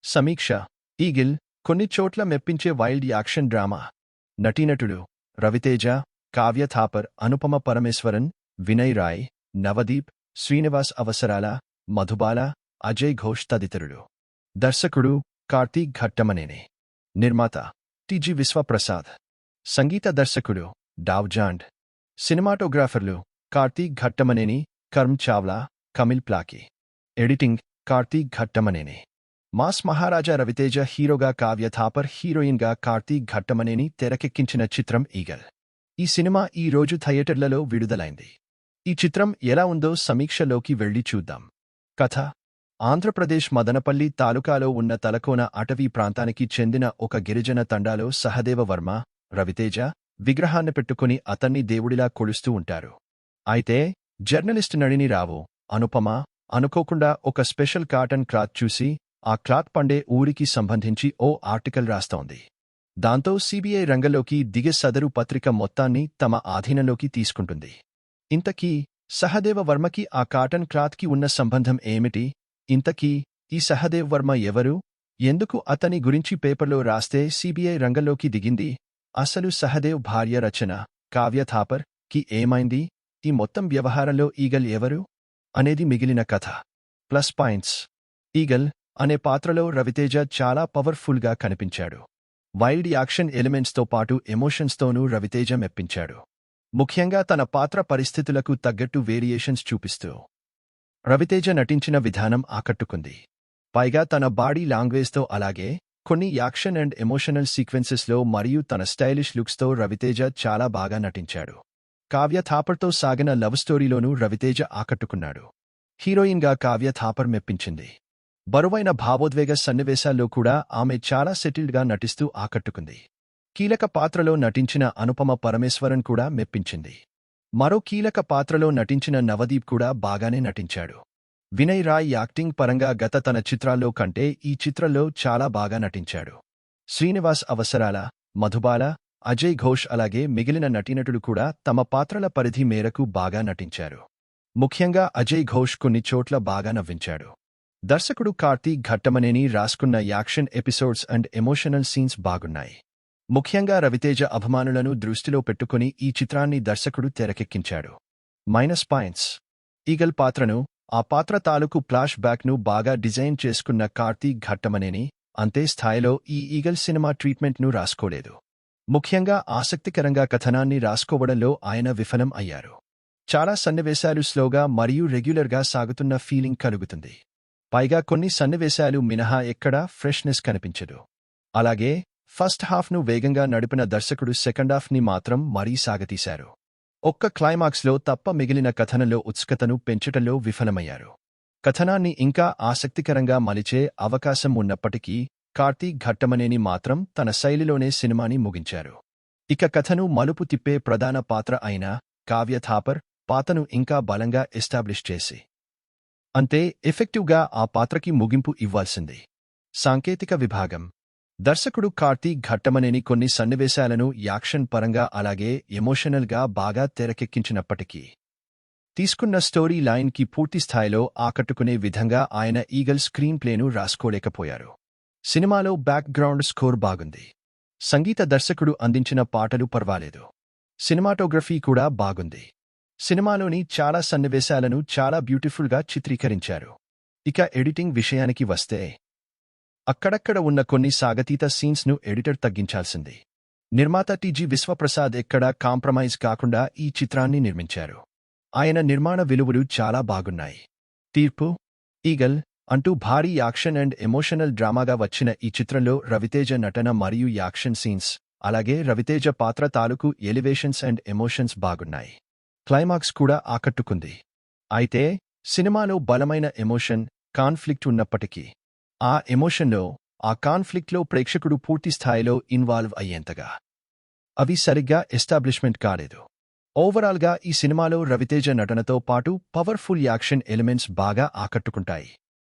సమీక్ష ఈగిల్ కొన్ని చోట్ల మెప్పించే వైల్డ్ యాక్షన్ డ్రామా. నటీనటుడు రవితేజ, కావ్య థాపర్, అనుపమ పరమేశ్వరన్, వినయ్ రాయ్, నవదీప్, శ్రీనివాస్ అవసరాల, మధుబాల, అజయ్ ఘోష్ తదితరులు. దర్శకుడు కార్తీక్ ఘట్టమనేని. నిర్మాత టి.జి. విశ్వప్రసాద్. సంగీత దర్శకుడు డావ్జాండ్. సినిమాటోగ్రాఫర్లు Karthik Ghattamaneni, Karm Chawla, Kamil Plaki. Editing Karthik Ghattamaneni. Mass Maharaja Raviteja హీరోగా, కావ్య థాపర్ హీరోయిన్గా కార్తీక్ ఘట్టమనేని తెరకెక్కించిన చిత్రం ఈగల్. ఈ సినిమా ఈ రోజు థియేటర్లలో విడుదలైంది. ఈ చిత్రం ఎలా ఉందో సమీక్షలోకి వెళ్లి చూద్దాం. కథ: ఆంధ్రప్రదేశ్ మదనపల్లి తాలూకాలో ఉన్న తలకోన అటవీ ప్రాంతానికి చెందిన ఒక గిరిజన తండాలో సహదేవ వర్మ, రవితేజ విగ్రహాన్ని పెట్టుకుని అతన్ని దేవుడిలా కొలుస్తూ ఉంటారు. అయితే జర్నలిస్ట్ నళిని రావు, అనుపమ, అనుకోకుండా ఒక స్పెషల్ కాటన్ క్లాత్ చూసి ఆ క్లాత్ పండే ఊరికి సంబంధించి ఓ ఆర్టికల్ రాస్తోంది. దాంతో సిబిఐ రంగంలోకి దిగే సదరు పత్రిక మొత్తాన్ని తమ ఆధీనంలోకి తీసుకుంటుంది. ఇంతకీ సహదేవ వర్మకి ఆ కాటన్ క్లాత్కి ఉన్న సంబంధం ఏమిటి? ఇంతకీ ఈ సహదేవ్ వర్మ ఎవరు? ఎందుకు అతని గురించి పేపర్లో రాస్తే సిబిఐ రంగంలోకి దిగింది? అసలు సహదేవ్ భార్య రచన, కావ్య థాపర్ కి ఏమైంది? ఈ మొత్తం వ్యవహారంలో ఈగల్ ఎవరు అనేది మిగిలిన కథ. ప్లస్ పాయింట్స్: ఈగల్ అనే పాత్రలో రవితేజ చాలా పవర్ఫుల్గా కనిపించాడు. వైల్డ్ యాక్షన్ ఎలిమెంట్స్తో పాటు ఎమోషన్స్తోనూ రవితేజ మెప్పించాడు. ముఖ్యంగా తన పాత్ర పరిస్థితులకు తగ్గట్టు వేరియేషన్స్ చూపిస్తూ రవితేజ నటించిన విధానం ఆకట్టుకుంది. పైగా తన బాడీ లాంగ్వేజ్తో, అలాగే కొన్ని యాక్షన్ అండ్ ఎమోషనల్ సీక్వెన్సెస్లో మరియు తన స్టైలిష్ లుక్స్తో రవితేజ చాలా బాగా నటించాడు. కావ్య థాపర్తో సాగిన లవ్ స్టోరీలోనూ రవితేజ ఆకట్టుకున్నాడు. హీరోయిన్గా కావ్య థాపర్ మెప్పించింది. బరువైన భావోద్వేగ సన్నివేశాల్లో కూడా ఆమె చాలా సెటిల్డ్గా నటిస్తూ ఆకట్టుకుంది. కీలక పాత్రలో నటించిన అనుపమ పరమేశ్వరన్ కూడా మెప్పించింది. మరో కీలక పాత్రలో నటించిన నవదీప్ కూడా బాగానే నటించాడు. వినయ్ రాయ్ యాక్టింగ్ పరంగా గత తన చిత్రాల్లో కంటే ఈ చిత్రంలో చాలా బాగా నటించాడు. శ్రీనివాస్ అవసరాల, మధుబాల, అజయ్ ఘోష్ అలాగే మిగిలిన నటీనటులు కూడా తమ పాత్రల పరిధి మేరకు బాగా నటించారు. ముఖ్యంగా అజయ్ ఘోష్ కొన్ని చోట్ల బాగా నవ్వించాడు. దర్శకుడు కార్తీక్ ఘట్టమనేని రాసుకున్న action episodes and emotional scenes బాగున్నాయి. ముఖ్యంగా రవితేజ అభిమానులను దృష్టిలో పెట్టుకుని ఈ చిత్రాన్ని దర్శకుడు తెరకెక్కించాడు. మైనస్ పాయింట్స్: ఈగల్ పాత్రను, ఆ పాత్ర తాలూకు ఫ్లాష్ బ్యాక్ను బాగా డిజైన్ చేసుకున్న కార్తీక్ ఘట్టమనేని అంతే స్థాయిలో ఈ ఈగల్ సినిమా ట్రీట్మెంట్ను రాసుకోలేదు. ముఖ్యంగా ఆసక్తికరంగా కథనాన్ని రాసుకోవడంలో ఆయన విఫలం అయ్యారు. చాలా సన్నివేశాలు స్లోగా మరియు రెగ్యులర్గా సాగుతున్న ఫీలింగ్ కలుగుతుంది. పైగా కొన్ని సన్నివేశాలు మినహా ఎక్కడా ఫ్రెష్నెస్ కనిపించదు. అలాగే ఫస్ట్ హాఫ్ను వేగంగా నడిపిన దర్శకుడు సెకండాఫ్ని మాత్రం మరీ సాగతీశారు. ఒక్క క్లైమాక్స్లో తప్ప మిగిలిన కథనంలో ఉత్సుకతను పెంచటంలో విఫలమయ్యారు. కథనాన్ని ఇంకా ఆసక్తికరంగా మలిచే అవకాశం ఉన్నప్పటికీ కార్తీక్ ఘట్టమనేని మాత్రం తన శైలిలోనే సినిమాని ముగించారు. ఇక కథను మలుపు తిప్పే ప్రధాన పాత్ర అయిన కావ్య థాపర్ పాత్రను ఇంకా బలంగా ఎస్టాబ్లిష్ చేసి అంతే ఎఫెక్టివ్గా ఆ పాత్రకి ముగింపు ఇవ్వాల్సింది. సాంకేతిక విభాగం: దర్శకుడు కార్తీక్ ఘట్టమనేని కొన్ని సన్నివేశాలను యాక్షన్ పరంగా అలాగే ఎమోషనల్గా బాగా తెరకెక్కించినప్పటికీ తీసుకున్న స్టోరీ లైన్కి పూర్తిస్థాయిలో ఆకట్టుకునే విధంగా ఆయన ఈగల్ స్క్రీన్ ప్లేను రాసుకోలేకపోయారు. సినిమాలో బ్యాక్గ్రౌండ్ స్కోర్ బాగుంది. సంగీత దర్శకుడు అందించిన పాటలు పర్వాలేదు. సినిమాటోగ్రఫీ కూడా బాగుంది. సినిమాలోని చాలా సన్నివేశాలను చాలా బ్యూటిఫుల్గా చిత్రీకరించారు. ఇక ఎడిటింగ్ విషయానికి వస్తే అక్కడక్కడ ఉన్న కొన్ని సాగతీత సీన్స్ను ఎడిటర్ తగ్గించాల్సింది. నిర్మాత టి.జి. విశ్వప్రసాద్ ఎక్కడా కాంప్రమైజ్ కాకుండా ఈ చిత్రాన్ని నిర్మించారు. ఆయన నిర్మాణ విలువలు చాలా బాగున్నాయి. తీర్పు: ఈగల్ అంటూ భారీ యాక్షన్ అండ్ ఎమోషనల్ డ్రామాగా వచ్చిన ఈ చిత్రంలో రవితేజ నటన మరియు యాక్షన్ సీన్స్, అలాగే రవితేజ పాత్ర తాలూకు ఎలివేషన్స్ అండ్ ఎమోషన్స్ బాగున్నాయి. క్లైమాక్స్ కూడా ఆకట్టుకుంది. అయితే సినిమాలో బలమైన ఎమోషన్, కాన్ఫ్లిక్ట్ ఉన్నప్పటికీ ఆ ఎమోషన్లో, ఆ కాన్ఫ్లిక్ట్లో ప్రేక్షకుడు పూర్తిస్థాయిలో ఇన్వాల్వ్ అయ్యేంతగా అవి సరిగ్గా ఎస్టాబ్లిష్మెంట్ కాలేదు. ఓవరాల్గా ఈ సినిమాలో రవితేజ నటనతో పాటు పవర్ఫుల్ యాక్షన్ ఎలిమెంట్స్ బాగా ఆకట్టుకుంటాయి.